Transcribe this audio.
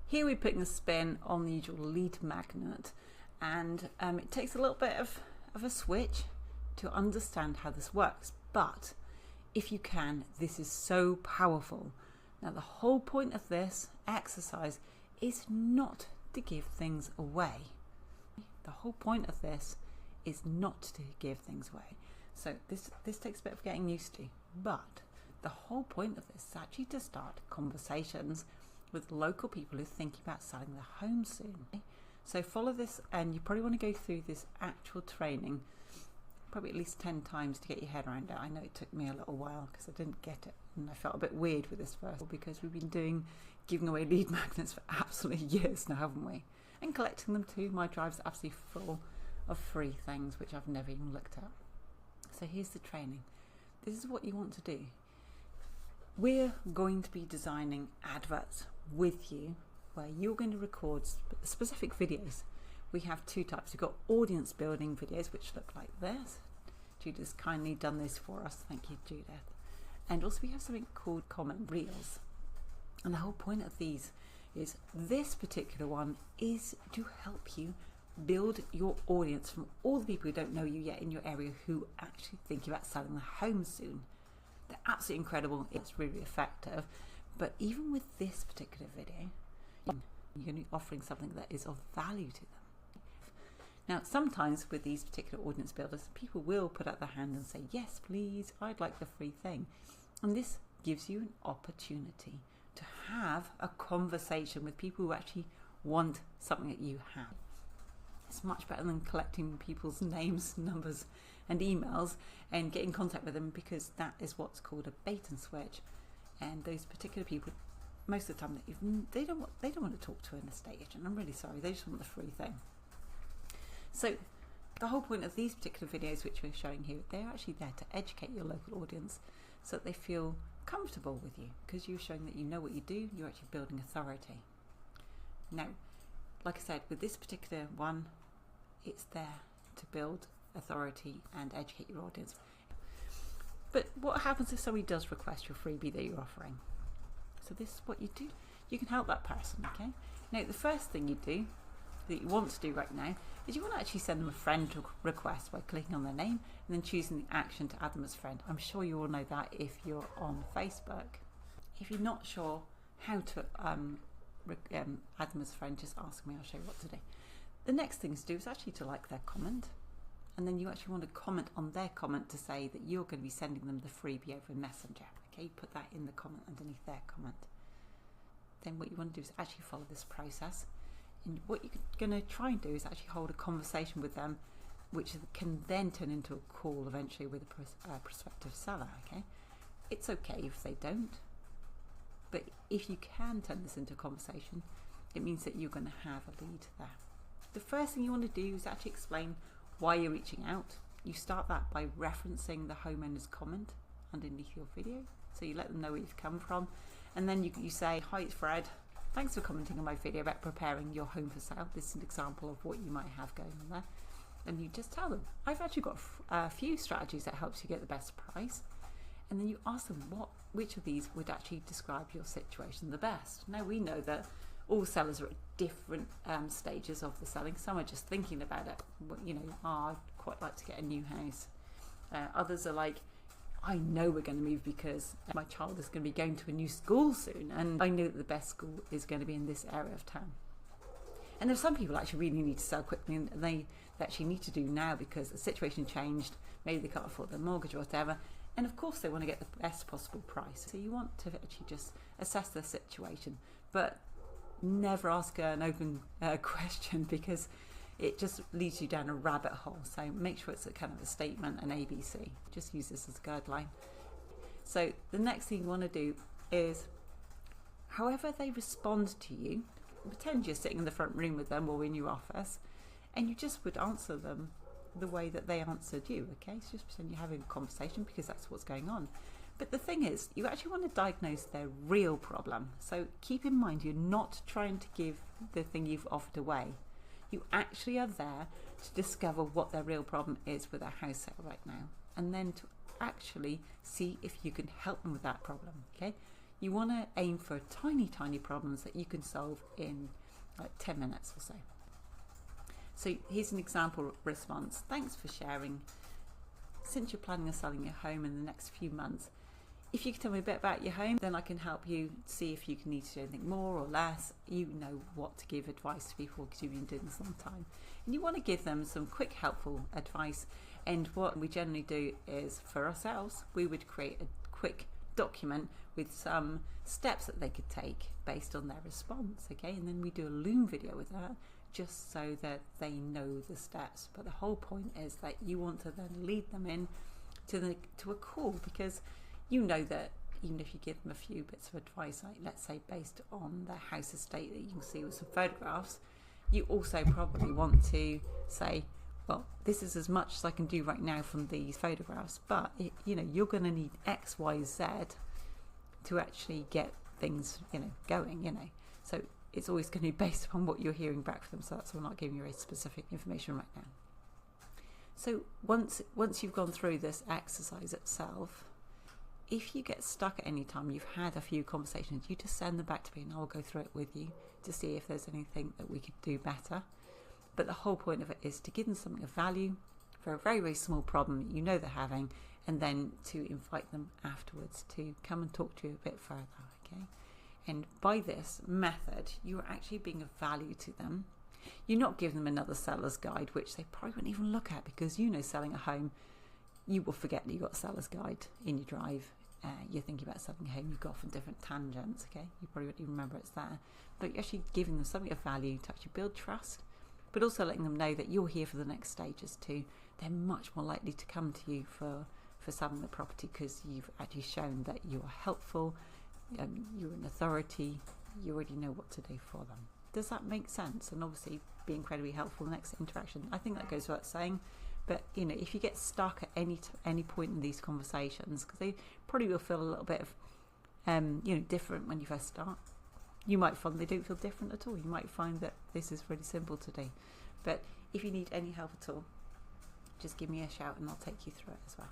Here we're putting a spin on the usual lead magnet, and it takes a little bit of a switch to understand how this works. But if you can, this is so powerful. Now, the whole point of this exercise is not to give things away. The whole point of this is not to give things away. So this takes a bit of getting used to, but the whole point of this is actually to start conversations with local people who are thinking about selling their home soon. So follow this, and you probably want to go through this actual training probably at least 10 times to get your head around it. I know it took me a little while because I didn't get it, and I felt a bit weird with this first, because we've been giving away lead magnets for absolutely years now, haven't we? And collecting them too. My drive's absolutely full of free things which I've never even looked at. So here's the training. This is what you want to do. We're going to be designing adverts with you where you're going to record specific videos. We have two types. We've got audience building videos, which look like this. Judith's kindly done this for us. Thank you, Judith. And also we have something called comment reels. And the whole point of these is, this particular one is to help you build your audience from all the people who don't know you yet in your area who are actually thinking about selling their home soon. They're absolutely incredible. It's really effective. But even with this particular video, you're going to be offering something that is of value to them. Now, sometimes with these particular audience builders, people will put out their hand and say, yes, please, I'd like the free thing. And this gives you an opportunity to have a conversation with people who actually want something that you have. It's much better than collecting people's names, numbers and emails and get in contact with them, because that is what's called a bait and switch. And those particular people, most of the time, they don't want to talk to an estate agent. I'm really sorry, they just want the free thing. So the whole point of these particular videos which we're showing here, they're actually there to educate your local audience so that they feel comfortable with you, because you're showing that you know what you do, you're actually building authority. Now, like I said, with this particular one, it's there to build authority and educate your audience. But what happens if somebody does request your freebie that you're offering? So this is what you do. You can help that person, okay? Now, the first thing you do, that you want to do right now, is you want to actually send them a friend request by clicking on their name and then choosing the action to add them as friend. I'm sure you all know that if you're on Facebook. If you're not sure how to add them as a friend, just ask me, I'll show you what to do. The next thing to do is actually to like their comment, and then you actually want to comment on their comment to say that you're going to be sending them the freebie over Messenger. Okay, put that in the comment underneath their comment. Then what you want to do is actually follow this process, and what you're going to try and do is actually hold a conversation with them, which can then turn into a call eventually with a prospective seller. Okay, it's okay if they don't, but if you can turn this into a conversation, it means that you're going to have a lead there. The first thing you want to do is actually explain why you're reaching out. You start that by referencing the homeowner's comment underneath your video, so you let them know where you've come from, and then you say, hi, it's Fred. Thanks for commenting on my video about preparing your home for sale. This is an example of what you might have going on there. And you just tell them, I've actually got a few strategies that helps you get the best price. And then you ask them which of these would actually describe your situation the best. Now, we know that all sellers are at different stages of the selling. Some are just thinking about it. You know, I'd quite like to get a new house. Others are like, I know we're going to move because my child is going to be going to a new school soon, and I know that the best school is going to be in this area of town. And there's some people actually really need to sell quickly, and they actually need to do now because the situation changed. Maybe they can't afford their mortgage or whatever. And of course they want to get the best possible price. So you want to actually just assess their situation, but never ask an open question, because it just leads you down a rabbit hole. So make sure it's a kind of a statement, an ABC. Just use this as a guideline. So the next thing you want to do is, however they respond to you, pretend you're sitting in the front room with them or in your office, and you just would answer them the way that they answered you, okay? So just pretend you're having a conversation, because that's what's going on. But the thing is, you actually want to diagnose their real problem. So keep in mind, you're not trying to give the thing you've offered away. You actually are there to discover what their real problem is with their house sale right now, and then to actually see if you can help them with that problem, okay? You want to aim for tiny problems that you can solve in like 10 minutes or so. So here's an example response. Thanks for sharing. Since you're planning on selling your home in the next few months, if you can tell me a bit about your home, then I can help you see if you can need to do anything more or less. You know what to give advice to people because you've been doing this a long time. And you want to give them some quick, helpful advice. And what we generally do is, for ourselves, we would create a quick document with some steps that they could take based on their response, okay? And then we do a Loom video with that, just so that they know the steps. But the whole point is that you want to then lead them in to a call, because you know that even if you give them a few bits of advice, like let's say based on their house estate that you can see with some photographs, you also probably want to say, well, this is as much as I can do right now from these photographs, but you're going to need X, Y, Z to actually get things going. So it's always going to be based upon what you're hearing back from them. So that's why I'm not giving you very specific information right now. So once you've gone through this exercise itself, if you get stuck at any time, you've had a few conversations, you just send them back to me and I'll go through it with you to see if there's anything that we could do better. But the whole point of it is to give them something of value for a very, very small problem they're having, and then to invite them afterwards to come and talk to you a bit further, okay? And by this method, you're actually being of value to them. You're not giving them another seller's guide, which they probably won't even look at, because selling a home, you will forget that you've got a seller's guide in your drive. You're thinking about selling a home, you go off on different tangents, okay? You probably won't even remember it's there. But you're actually giving them something of value to actually build trust, but also letting them know that you're here for the next stages too. They're much more likely to come to you for selling the property, because you've actually shown that you are helpful, you're an authority, you already know what to do for them. Does that make sense? And obviously be incredibly helpful in the next interaction. I think that goes without saying. But if you get stuck at any point in these conversations, because they probably will feel a little bit of different when you first start. You might find they don't feel different at all. You might find that this is really simple to do. But if you need any help at all, just give me a shout and I'll take you through it as well.